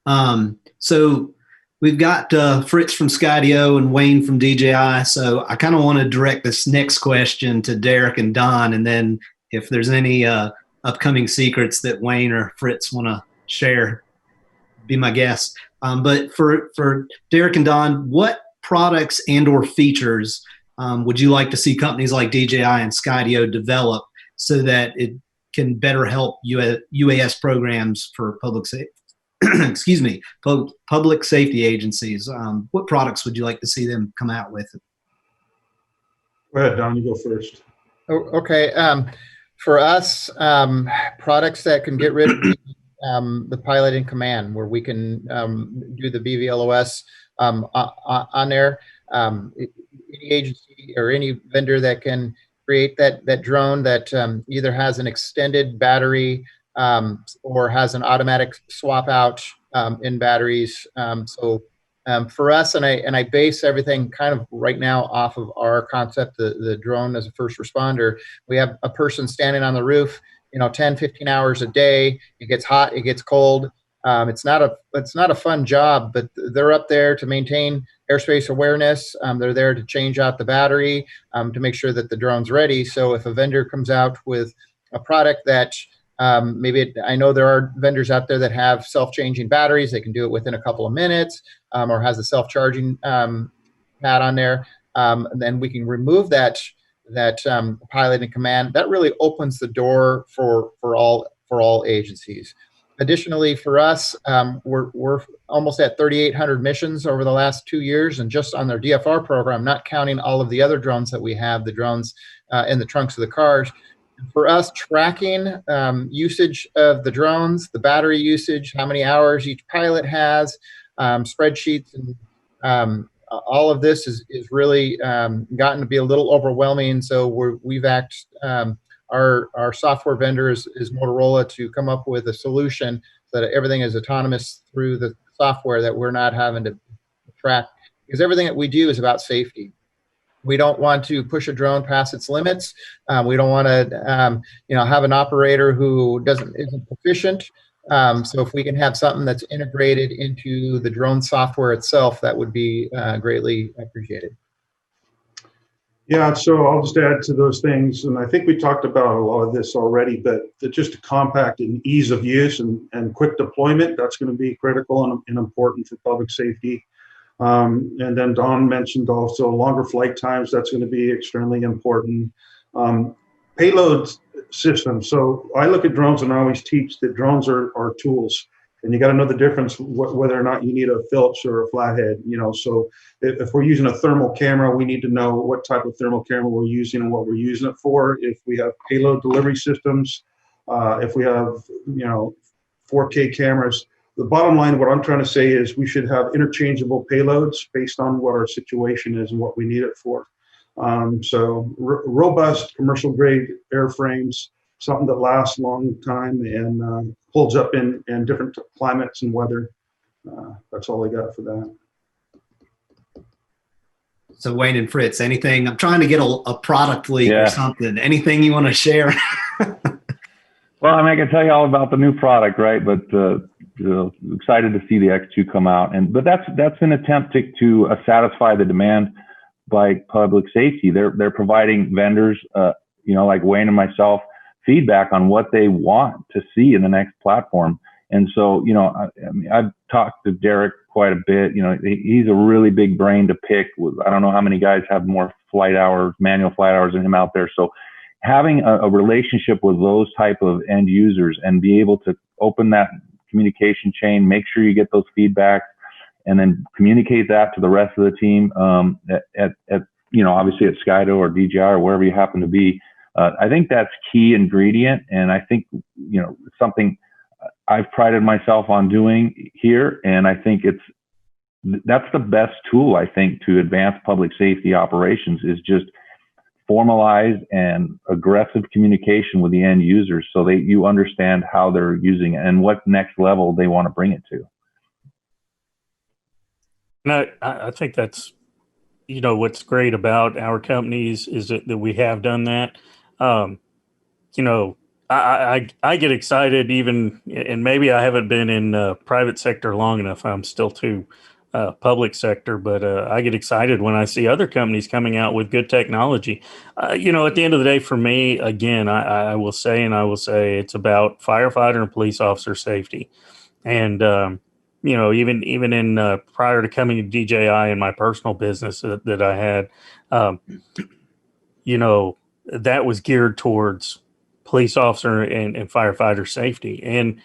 So we've got Fritz from Skydio and Wayne from DJI. So I kind of want to direct this next question to Derrick and Don, and then if there's any upcoming secrets that Wayne or Fritz want to share, be my guest. But for Derrick and Don, what products and or features would you like to see companies like DJI and Skydio develop so that it can better help UAS programs for public safety? Excuse me, public safety agencies. What products would you like to see them come out with? Go ahead, Don, you go first. Okay. For us, products that can get rid of the pilot in command, where we can do the BVLOS on there. Any agency or any vendor that can create that drone that either has an extended battery or has an automatic swap out in batteries. For us, and I base everything kind of right now off of our concept, the drone as a first responder. We have a person standing on the roof, 10, 15 hours a day. It gets hot, it gets cold. It's not a fun job, but they're up there to maintain airspace awareness. They're there to change out the battery to make sure that the drone's ready. So if a vendor comes out with a product that I know there are vendors out there that have self-changing batteries. They can do it within a couple of minutes, or has a self-charging pad on there. Then we can remove that pilot in command. That really opens the door for all agencies. Additionally, for us, we're almost at 3,800 missions over the last 2 years, and just on their DFR program, not counting all of the other drones that we have, the drones in the trunks of the cars. For us, tracking usage of the drones, the battery usage, how many hours each pilot has, spreadsheets, and all of this is really gotten to be a little overwhelming. So we've asked our software vendor is Motorola to come up with a solution so that everything is autonomous through the software, that we're not having to track, because everything that we do is about safety. We don't want to push a drone past its limits. We don't want to, have an operator who isn't proficient. So if we can have something that's integrated into the drone software itself, that would be greatly appreciated. Yeah, so I'll just add to those things, and I think we talked about a lot of this already, but just a compact and ease of use and quick deployment, that's going to be critical and important for public safety. And then Don mentioned also longer flight times. That's going to be extremely important. Payload systems. So I look at drones and I always teach that drones are tools, and you got to know the difference whether or not you need a Phillips or a flathead. So if we're using a thermal camera, we need to know what type of thermal camera we're using and what we're using it for. If we have payload delivery systems, if we have 4K cameras. The bottom line, what I'm trying to say is we should have interchangeable payloads based on what our situation is and what we need it for. Robust commercial grade airframes, something that lasts a long time and holds up in different climates and weather. That's all I got for that. So Wayne and Fritz, anything? I'm trying to get a product leak or something. Anything you want to share? Well, I can tell you all about the new product, right? But excited to see the X2 come out, but that's an attempt to satisfy the demand by public safety. They're providing vendors, like Wayne and myself, feedback on what they want to see in the next platform. And so, I've talked to Derrick quite a bit. He's a really big brain to pick. I don't know how many guys have more manual flight hours than him out there. So having a relationship with those type of end users and be able to open that communication chain, make sure you get those feedbacks, and then communicate that to the rest of the team obviously at Skydio or DJI or wherever you happen to be. I think that's key ingredient, and I think something I've prided myself on doing here, and I think that's the best tool, I think, to advance public safety operations, is just formalized and aggressive communication with the end users so that you understand how they're using it and what next level they want to bring it to. And I think that's, what's great about our companies is that we have done that. I I get excited even, and maybe I haven't been in private sector long enough. I'm still too public sector, but I get excited when I see other companies coming out with good technology. You know, at the end of the day, for me, again, I will say, and I will say, it's about firefighter and police officer safety. And you know, even in prior to coming to DJI in my personal business that I had, um, you know, that was geared towards police officer and firefighter safety. And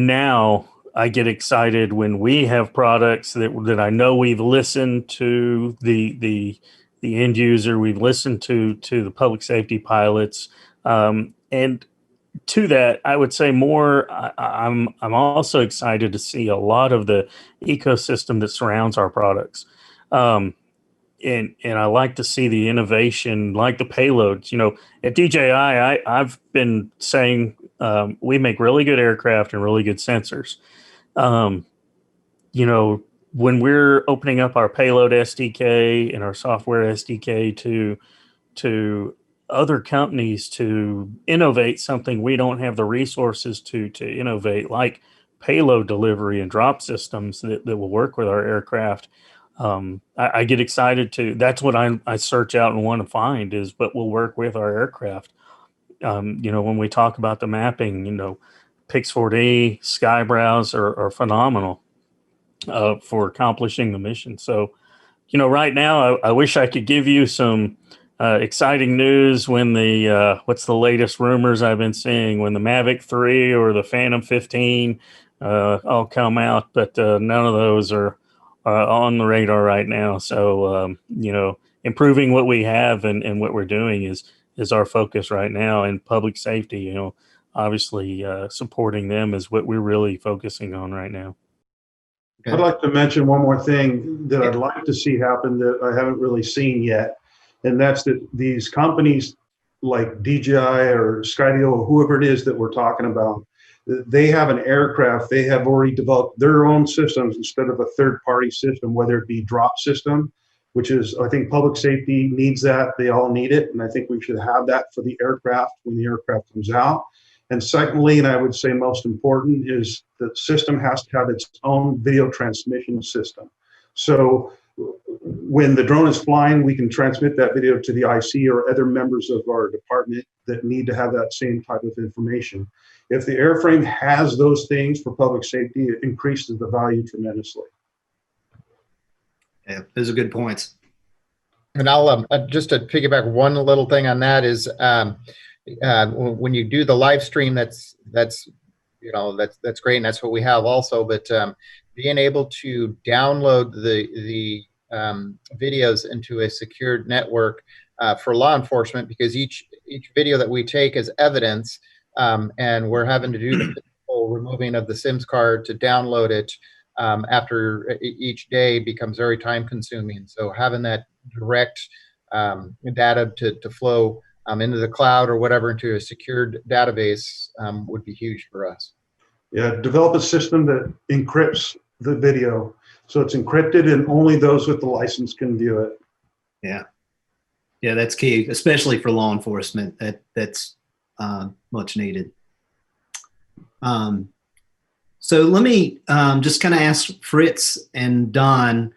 now I get excited when we have products that I know we've listened to the end user, we've listened to the public safety pilots, and to that, I would say more. I'm also excited to see a lot of the ecosystem that surrounds our products. Um, and I like to see the innovation, like the payloads. You know, at DJI, I've been saying we make really good aircraft and really good sensors. Um, you know, when we're opening up our payload SDK and our software SDK to other companies to innovate something we don't have the resources to innovate, like payload delivery and drop systems that will work with our aircraft. I get excited to. That's what I search out and want to find is what will work with our aircraft. You know, when we talk about the mapping, you know, Pix4D, Skybrowse are phenomenal for accomplishing the mission. So, you know, right now, I wish I could give you some exciting news when the what's the latest rumors I've been seeing when the Mavic 3 or the Phantom 15 all come out, but none of those are on the radar right now. So, you know, improving what we have and what we're doing is our focus right now. And public safety, you know, obviously supporting them is what we're really focusing on right now. I'd like to mention one more thing that I'd like to see happen that I haven't really seen yet. And that's that these companies like DJI or Skydio or whoever it is that we're talking about, they have an aircraft, they have already developed their own systems instead of a third-party system, whether it be drop system, which is, I think public safety needs that. They all need it. And I think we should have that for the aircraft when the aircraft comes out. And secondly, and I would say most important, is the system has to have its own video transmission system. So when the drone is flying, we can transmit that video to the IC or other members of our department that need to have that same type of information. If the airframe has those things for public safety, it increases the value tremendously. Yeah, those are good points. And I'll just to piggyback one little thing on that is when you do the live stream, that's you know that's great, and that's what we have also. But being able to download the videos into a secured network for law enforcement, because each video that we take is evidence, and we're having to do the physical removing of the SIMS card to download it after each day becomes very time consuming. So having that direct data to flow into the cloud or whatever into a secured database would be huge for us. Yeah, develop a system that encrypts the video. So it's encrypted and only those with the license can view it. Yeah. Yeah, that's key, especially for law enforcement. That's much needed. So let me just kind of ask Fritz and Don,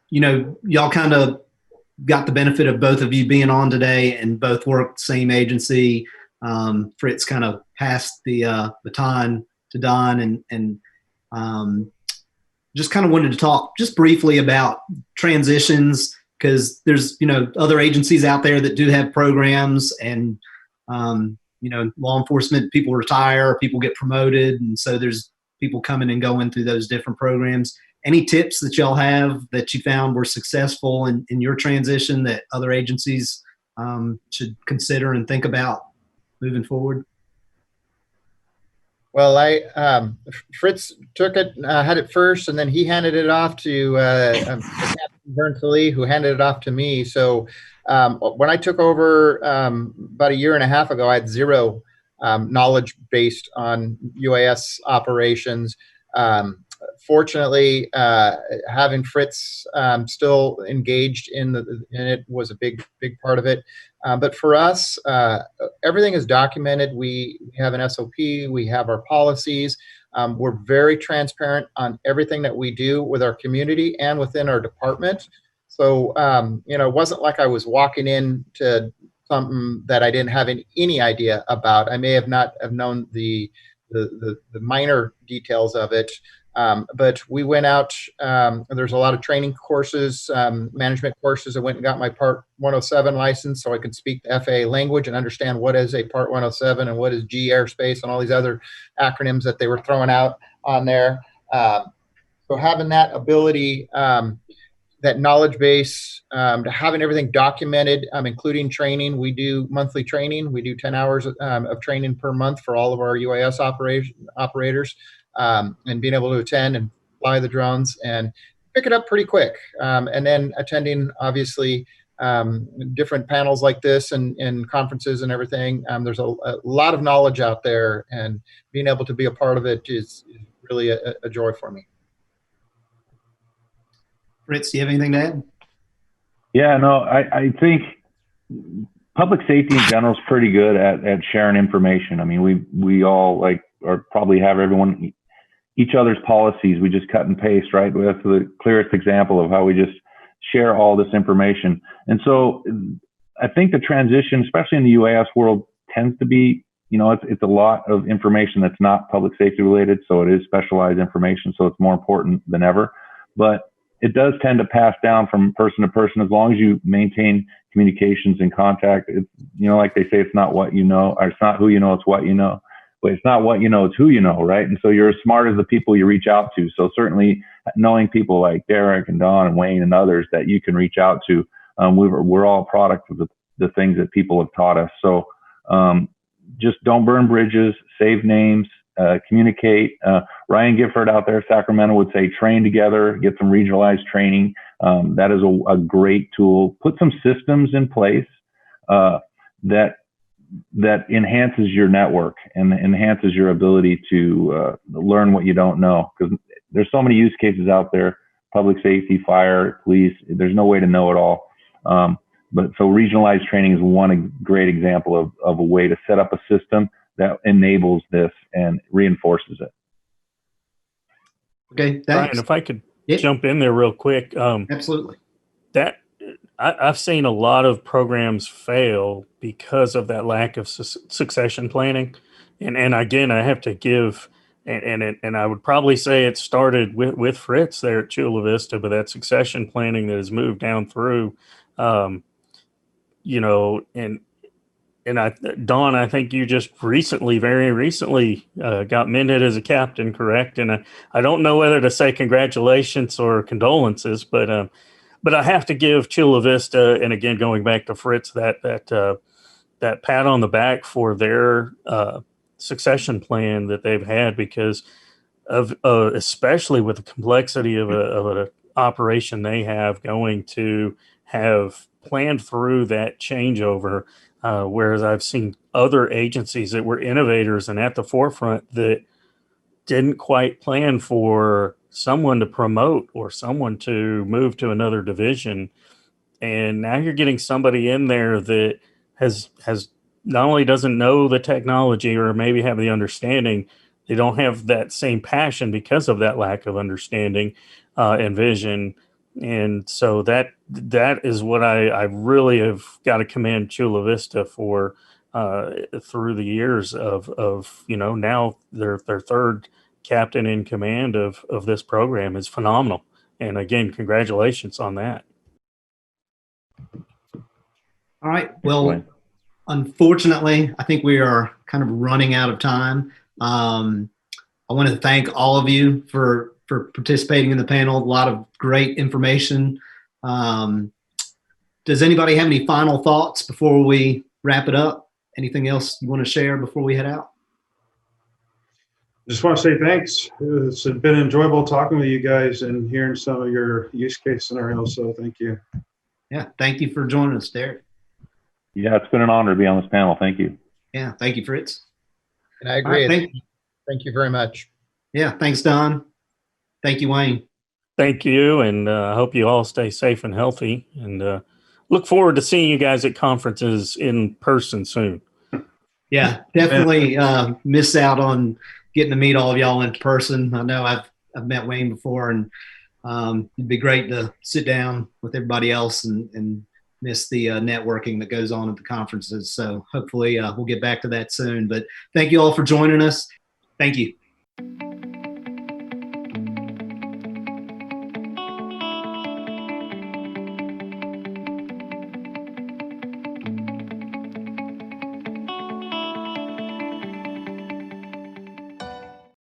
you know, y'all kind of got the benefit of both of you being on today and both work the same agency. Fritz kind of passed the baton to Don and just kind of wanted to talk just briefly about transitions, because there's, you know, other agencies out there that do have programs, and you know, law enforcement, people retire, people get promoted, and so there's people coming and going through those different programs. Any tips that y'all have that you found were successful in your transition that other agencies should consider and think about moving forward? Well, Fritz took it, had it first, and then he handed it off to Captain Leventhal, who handed it off to me. So when I took over about a year and a half ago, I had zero knowledge based on UAS operations. Fortunately, having Fritz still engaged in it was a big part of it. But for us, everything is documented. We have an SOP. We have our policies. We're very transparent on everything that we do with our community and within our department. So, you know, it wasn't like I was walking into something that I didn't have any idea about. I may have not have known the minor details of it. But we went out, there's a lot of training courses, management courses. I went and got my Part 107 license so I could speak the FAA language and understand what is a Part 107 and what is G airspace and all these other acronyms that they were throwing out on there. So having that ability, that knowledge base, to having everything documented, including training. We do monthly training. We do 10 hours of training per month for all of our UAS operators, and being able to attend and fly the drones and pick it up pretty quick. And then attending, obviously, different panels like this and conferences and everything. There's a lot of knowledge out there, and being able to be a part of it is really a joy for me. Fritz, do you have anything to add? Yeah, no, I think public safety in general is pretty good at sharing information. I mean, we all like, or probably have everyone, each other's policies. We just cut and paste, right? That's the clearest example of how we just share all this information. And so I think the transition, especially in the UAS world, tends to be, you know, it's a lot of information that's not public safety related. So it is specialized information. So it's more important than ever. But it does tend to pass down from person to person as long as you maintain communications and contact. It's, you know, like they say, it's not what you know, or it's not who you know, it's what you know. But it's not what you know, it's who you know, right? And so you're as smart as the people you reach out to. So certainly knowing people like Derrick and Don and Wayne and others that you can reach out to, we're all products of the things that people have taught us. So just don't burn bridges, save names, communicate. Ryan Gifford out there, Sacramento, would say train together, get some regionalized training. That is a great tool. Put some systems in place that enhances your network and enhances your ability to learn what you don't know. Because there's so many use cases out there, public safety, fire, police, there's no way to know it all. But so regionalized training is one great example of a way to set up a system that enables this and reinforces it. Okay, thanks. Brian, if I could jump in there real quick. Absolutely. I've seen a lot of programs fail because of that lack of succession planning. And again, I have to give, and I would probably say it started with Fritz there at Chula Vista, but that succession planning that has moved down through, you know, and Don, I think you just very recently got minted as a captain, correct? And I don't know whether to say congratulations or condolences, but I have to give Chula Vista, and again going back to Fritz, that pat on the back for their succession plan that they've had, because of especially with the complexity of an operation they have, going to have planned through that changeover. Whereas I've seen other agencies that were innovators and at the forefront that didn't quite plan for someone to promote or someone to move to another division. And now you're getting somebody in there that has not only doesn't know the technology or maybe have the understanding, they don't have that same passion because of that lack of understanding and vision. And so that is what I really have got to commend Chula Vista for through the years of you know, now their third captain in command of this program is phenomenal. And again, congratulations on that. All right. Well, unfortunately, I think we are kind of running out of time. I want to thank all of you for participating in the panel. A lot of great information. Does anybody have any final thoughts before we wrap it up? Anything else you want to share before we head out? Just want to say thanks. It's been enjoyable talking with you guys and hearing some of your use case scenarios. So thank you. Yeah, thank you for joining us, Derrick. Yeah, it's been an honor to be on this panel. Thank you. Yeah, thank you, Fritz. And I agree. Right, thank you very much. Yeah, thanks, Don. Thank you, Wayne. Thank you, and I hope you all stay safe and healthy, and look forward to seeing you guys at conferences in person soon. Yeah, definitely miss out on getting to meet all of y'all in person. I know I've met Wayne before, and it'd be great to sit down with everybody else and miss the networking that goes on at the conferences. So hopefully we'll get back to that soon. But thank you all for joining us. Thank you.